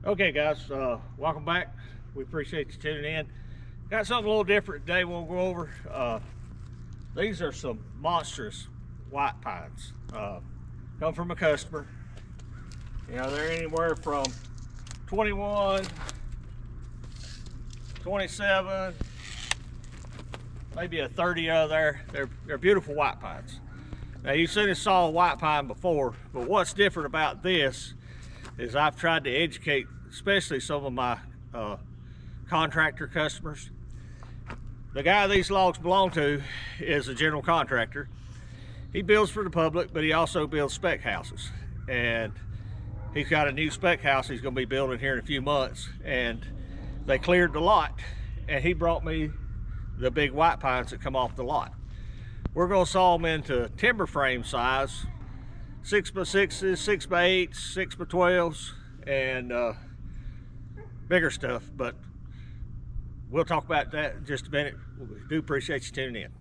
Okay guys, welcome back. We appreciate you tuning in. Got something a little different today we'll go over. These are some monstrous white pines. Come from a customer. You know, they're anywhere from 21, 27, maybe a 30 out of there. They're beautiful white pines. Now you've seen us saw a white pine before, but what's different about this is I've tried to educate especially some of my contractor customers. The guy these logs belong to is a general contractor. He builds for the public, but he also builds spec houses. And he's got a new spec house he's gonna be building here in a few months. And they cleared the lot, and he brought me the big white pines that come off the lot. We're gonna saw them into timber frame size, 6x6s, 6x8s, 6x12s, and bigger stuff, but we'll talk about that in just a minute. We do appreciate you tuning in.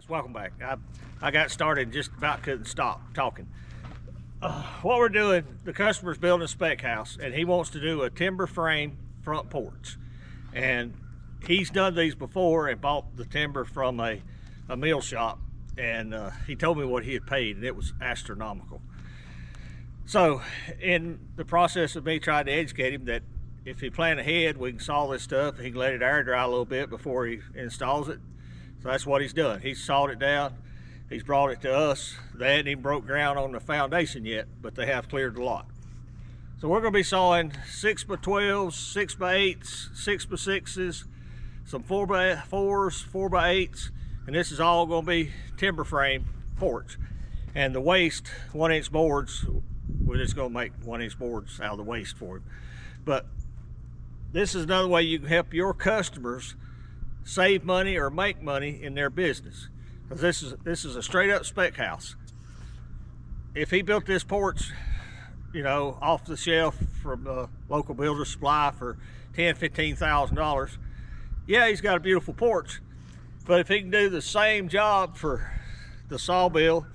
Welcome back. I got started and just about couldn't stop talking. What we're doing, the customer's building a spec house and he wants to do a timber frame front porch. And he's done these before and bought the timber from a mill shop, and he told me what he had paid, and it was astronomical. So in the process of me trying to educate him that if he planned ahead, we can saw this stuff, he can let it air dry a little bit before he installs it. So that's what he's done. He's sawed it down. He's brought it to us. They hadn't even broke ground on the foundation yet, but they have cleared the lot. So we're gonna be sawing 6x12s, 6x8s, 6x6s, some 4x4s, 4x8s, and this is all gonna be timber frame porch. And the waste, 1-inch boards, we're just gonna make 1-inch boards out of the waste for him. But this is another way you can help your customers save money or make money in their business. Because this is a straight up spec house. If he built this porch, you know, off the shelf from a local builder supply for $10,000–$15,000, yeah, he's got a beautiful porch. But if he can do the same job for the sawmill,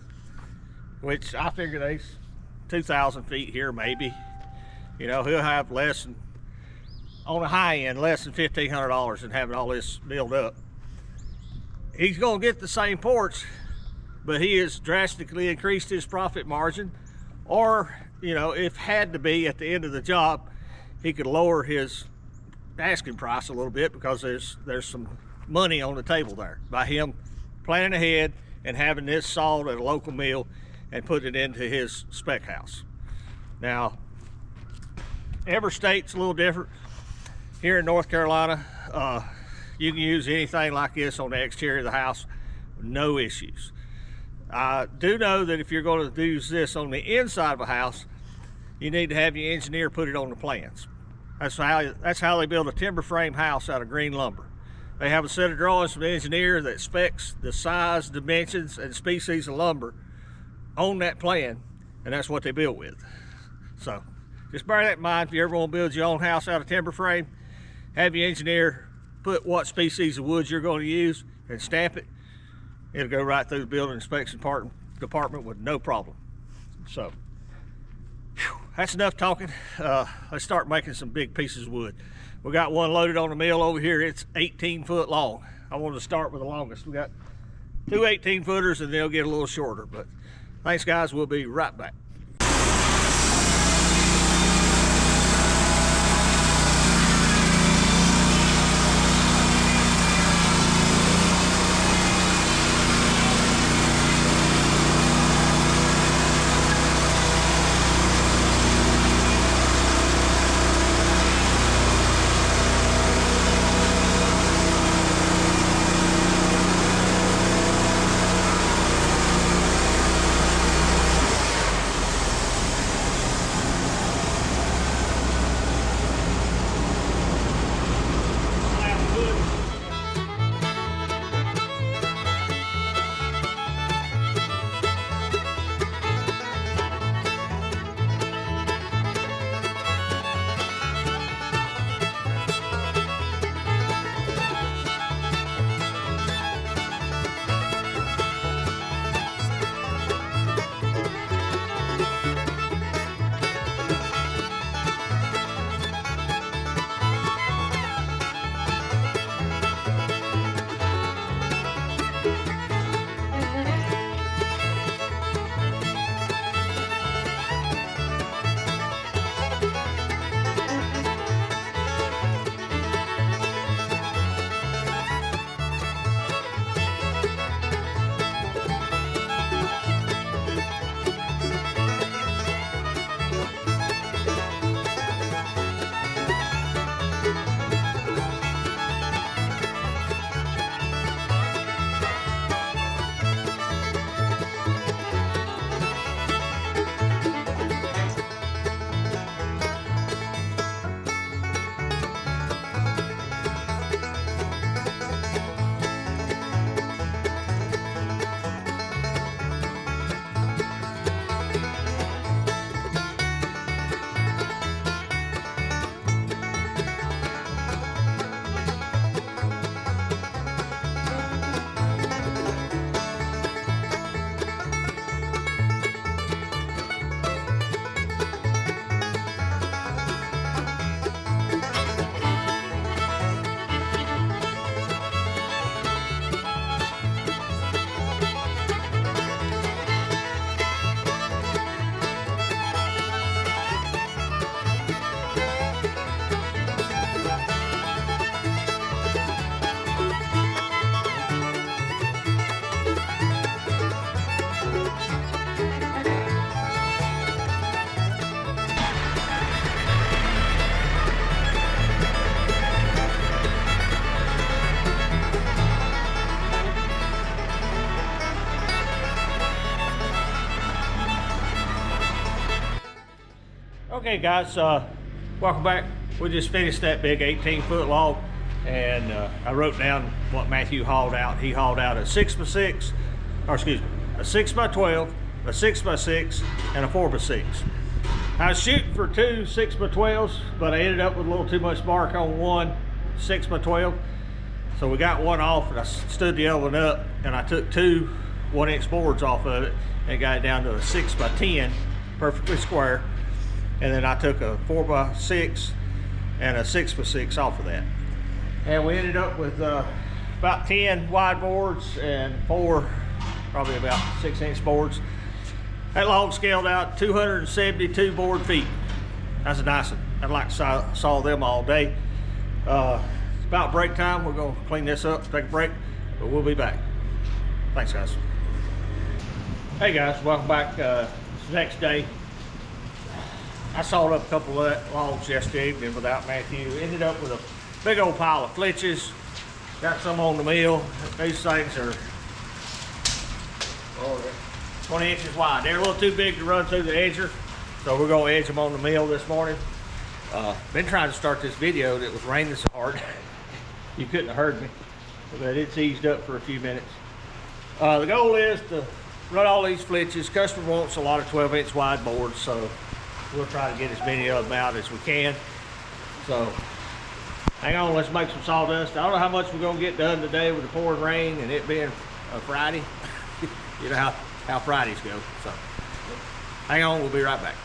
which I figure there's 2,000 feet here maybe, you know, he'll have less than, on the high end, less than $1,500 and having all this built up. He's gonna get the same porch, but he has drastically increased his profit margin, or, you know, if had to be at the end of the job, he could lower his asking price a little bit because there's some money on the table there by him planning ahead and having this sawed at a local mill and putting it into his spec house. Now, every state's a little different. Here in North Carolina, you can use anything like this on the exterior of the house, no issues. I do know that if you're going to use this on the inside of a house, you need to have your engineer put it on the plans. That's how they build a timber frame house out of green lumber. They have a set of drawings from the engineer that specs the size, dimensions, and species of lumber on that plan, and that's what they build with. So just bear that in mind if you ever want to build your own house out of timber frame. Have your engineer put what species of wood you're going to use and stamp it. It'll go right through the building inspection department with no problem. So, that's enough talking. Let's start making some big pieces of wood. We got one loaded on the mill over here. It's 18 foot long. I wanted to start with the longest. We got two 18-footers and they'll get a little shorter. But thanks guys, we'll be right back. Okay guys, welcome back. We just finished that big 18-foot log, and I wrote down what Matthew hauled out. He hauled out a 6x6, or excuse me, a 6x12, a 6x6, and a 4x6. I was shooting for two 6x12s, but I ended up with a little too much bark on one 6x12. So we got one off, and I stood the other one up, and I took two 1-inch boards off of it and got it down to a 6x10, perfectly square. And then I took a 4x6 and a 6x6 off of that. And we ended up with about 10 wide boards and 4 probably about 6-inch boards. That log scaled out 272 board feet. That's a nice one. I'd like to saw them all day. It's about break time. We're gonna clean this up, take a break, but we'll be back. Thanks guys. Hey guys, welcome back. It's the next day. I sawed up a couple of logs yesterday evening without Matthew. Ended up with a big old pile of flitches. Got some on the mill. These things are 20 inches wide. They're a little too big to run through the edger, so we're gonna edge them on the mill this morning. Been trying to start this video, and it was raining so hard. You couldn't have heard me, but it's eased up for a few minutes. The goal is to run all these flitches. Customer wants a lot of 12-inch wide boards, so we'll try to get as many of them out as we can. So hang on, let's make some sawdust. I don't know how much we're gonna get done today with the pouring rain and it being a Friday. You know how Fridays go. So hang on, we'll be right back.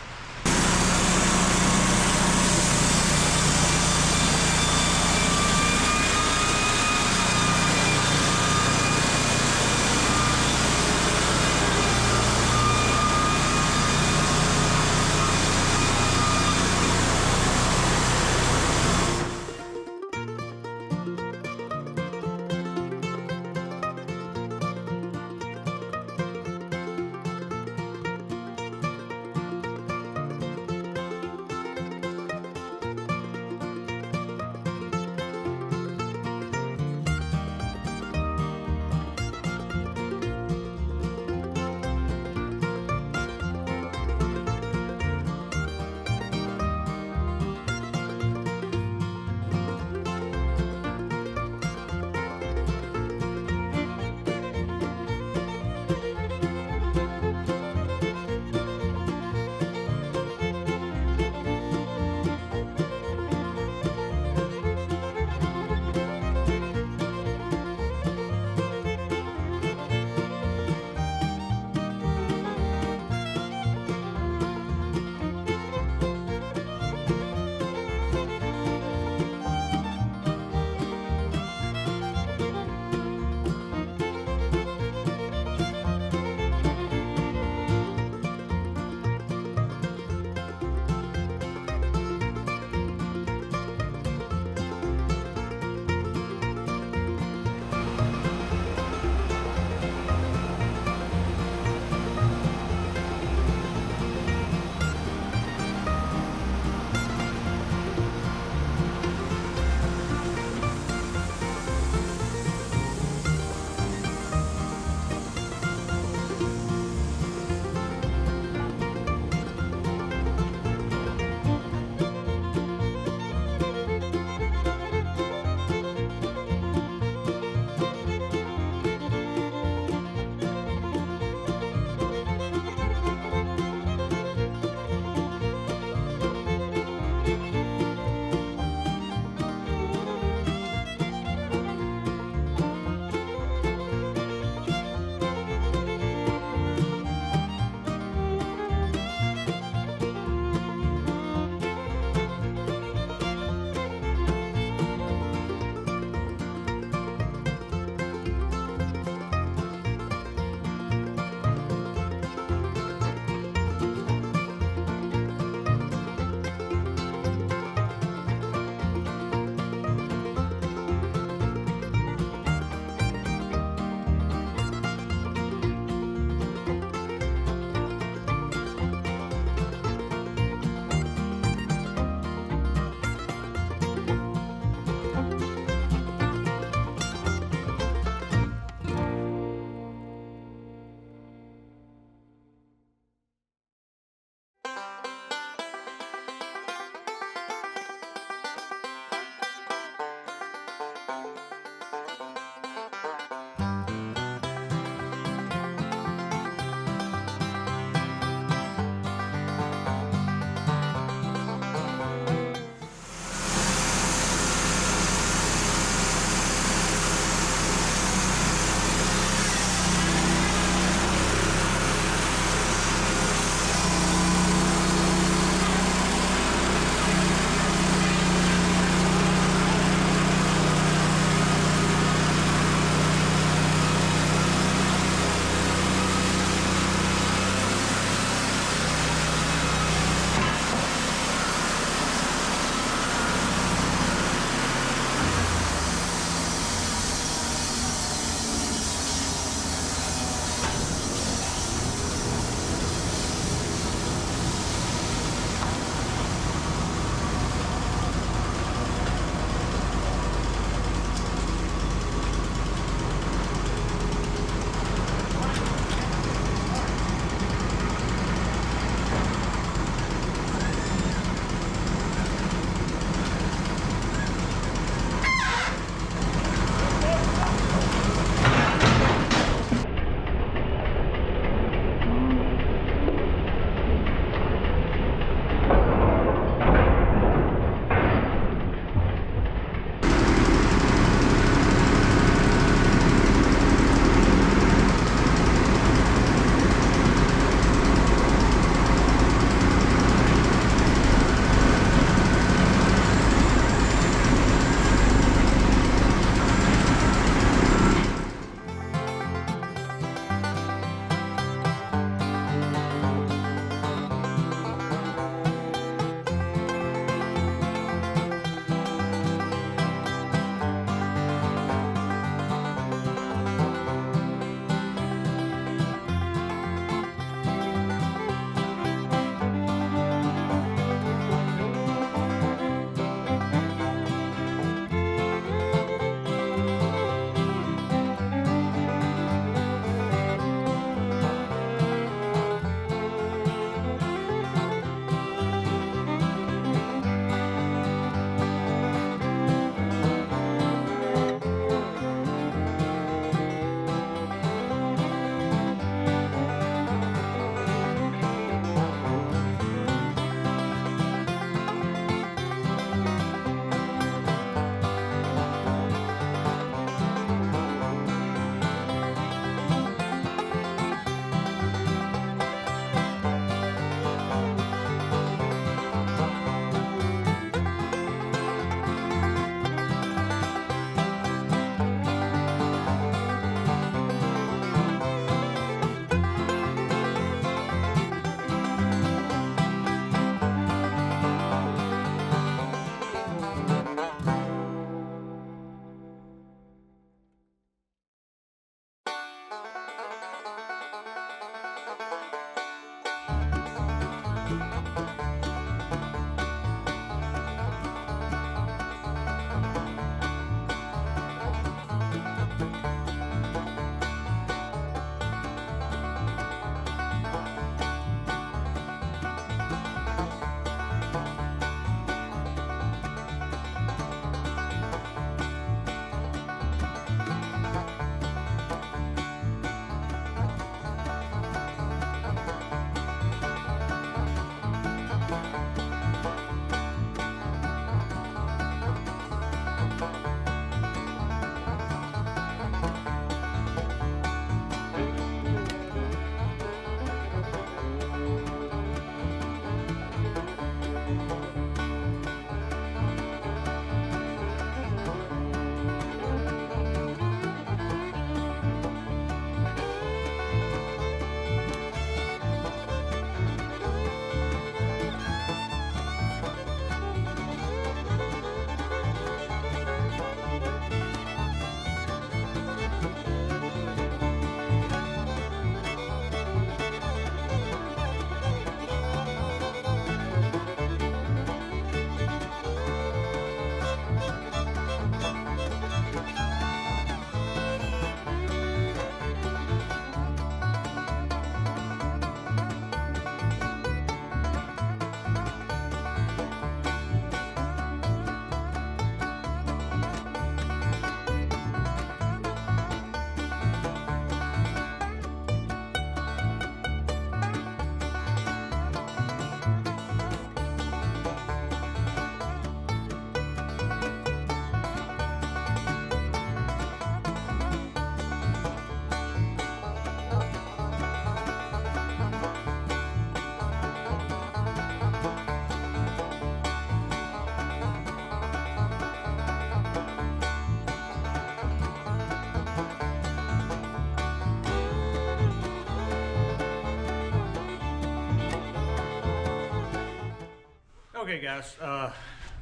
Okay guys,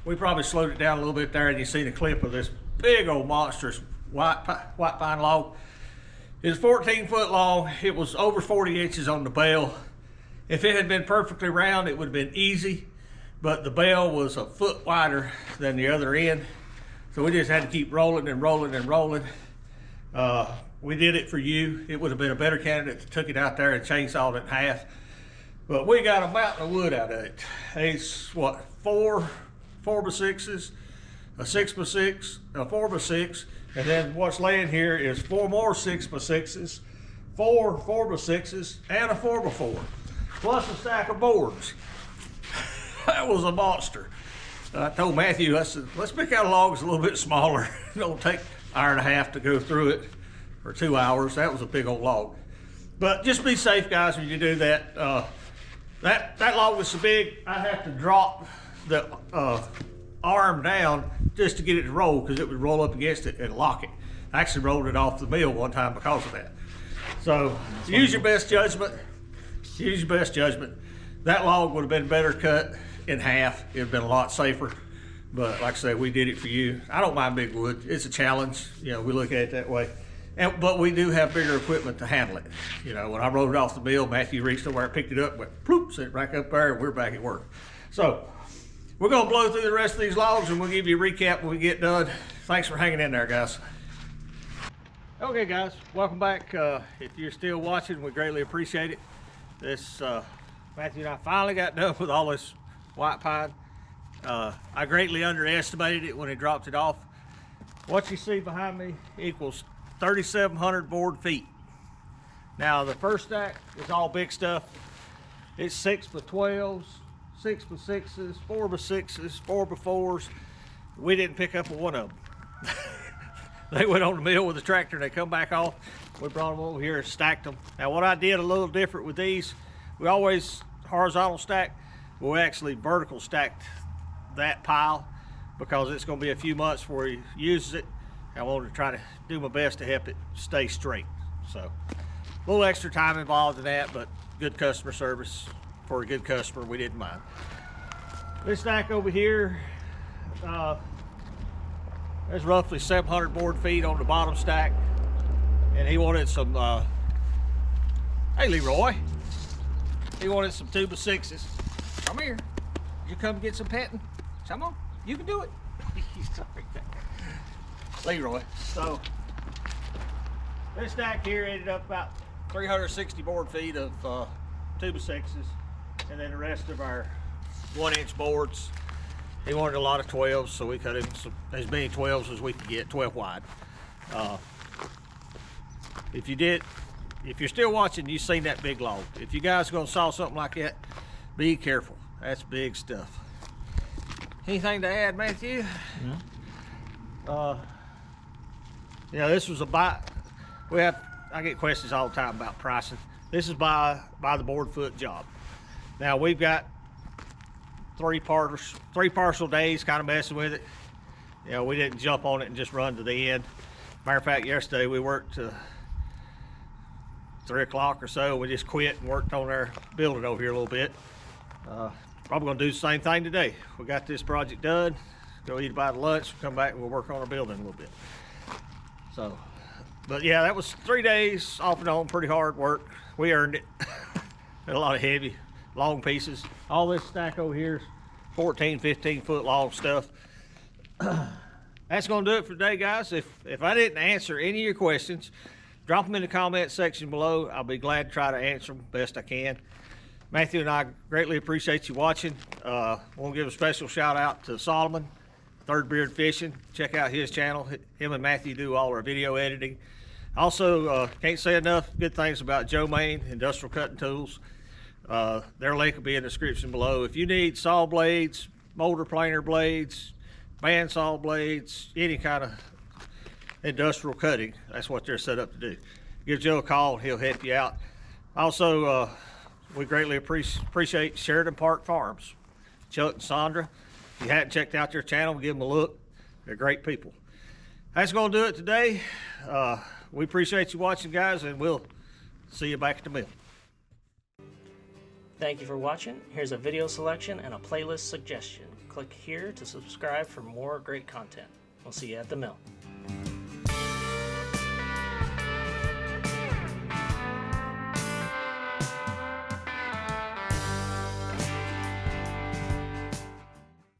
we probably slowed it down a little bit there, and you see the clip of this big old monstrous white pine log. It's 14 foot long. It was over 40 inches on the bale. If it had been perfectly round, it would have been easy, but the bale was a foot wider than the other end. So we just had to keep rolling and rolling and rolling. We did it for you. It would have been a better candidate to took it out there and chainsawed it in half. But we got a mountain of wood out of it. It's what, four by 6s, a 6 by 6, a 4 by 6, and then what's laying here is 4 more 6 by 6s, 4 4 by 6s, and a 4 by 4, plus a stack of boards. That was a monster. I told Matthew, I said, let's pick out logs a little bit smaller. It'll take an hour and a half to go through it, or 2 hours. That was a big old log. But just be safe, guys, when you do that. That log was so big, I have to drop the arm down just to get it to roll, because it would roll up against it and lock it. I actually rolled it off the mill one time because of that. So use your best judgment. Use your best judgment. That log would have been better cut in half. It would have been a lot safer. But like I said, we did it for you. I don't mind big wood. It's a challenge. You know, we look at it that way. But we do have bigger equipment to handle it. You know, when I rolled it off the mill, Matthew reached over and picked it up, went ploop, set it back up there, and we're back at work. So we're gonna blow through the rest of these logs, and we'll give you a recap when we get done. Thanks for hanging in there, guys. Okay, guys, welcome back. If you're still watching, we greatly appreciate it. This Matthew and I finally got done with all this white pine. I greatly underestimated it when he dropped it off. What you see behind me equals 3,700 board feet. Now the first stack is all big stuff. It's 6 by 12s, 6 by 6s, 4 by 6s, 4 by 4s. We didn't pick up one of them. They went on the mill with the tractor and they come back off. We brought them over here and stacked them. Now what I did a little different with these, we always horizontal stack, but we actually vertical stacked that pile because it's going to be a few months before he uses it. I wanted to try to do my best to help it stay straight. So a little extra time involved in that, but good customer service for a good customer, we didn't mind. This stack over here, there's roughly 700 board feet on the bottom stack, and he wanted some, hey Leroy, he wanted some 2 by 6s. Come here, you come get some petting? Come on, you can do it. Leroy. So this stack here ended up about 360 board feet of 2 by 6s, and then the rest of our 1-inch boards. He wanted a lot of 12s, so we cut him as many 12s as we could get, 12 wide. If you're still watching, you've seen that big log. If you guys are gonna saw something like that, be careful. That's big stuff. Anything to add, Matthew? No. Yeah, this was a buy. I get questions all the time about pricing. This is by the board foot job. Now we've got three partial days kind of messing with it. You know, we didn't jump on it and just run to the end. Matter of fact, yesterday we worked to 3 o'clock or so. We just quit and worked on our building over here a little bit. Probably gonna do the same thing today. We got this project done. Go eat about lunch, come back and we'll work on our building a little bit. So, but yeah, that was 3 days off and on, pretty hard work. We earned it. Had a lot of heavy, long pieces. All this stack over here is 14, 15 foot long stuff. That's gonna do it for today, guys. If I didn't answer any of your questions, drop them in the comment section below. I'll be glad to try to answer them best I can. Matthew and I greatly appreciate you watching. I want to give a special shout out to Solomon, Third Beard Fishing. Check out his channel. Him and Matthew do all our video editing. Also, can't say enough good things about Joe Maine Industrial Cutting Tools. Their link will be in the description below. If you need saw blades, motor planer blades, bandsaw blades, any kind of industrial cutting, that's what they're set up to do. Give Joe a call and he'll help you out. Also, we greatly appreciate Shearton Park Farms. Chuck and Sandra. If you hadn't checked out their channel, give them a look. They're great people. That's going to do it today. We appreciate you watching, guys, and we'll see you back at the mill. Thank you for watching. Here's a video selection and a playlist suggestion. Click here to subscribe for more great content. We'll see you at the mill.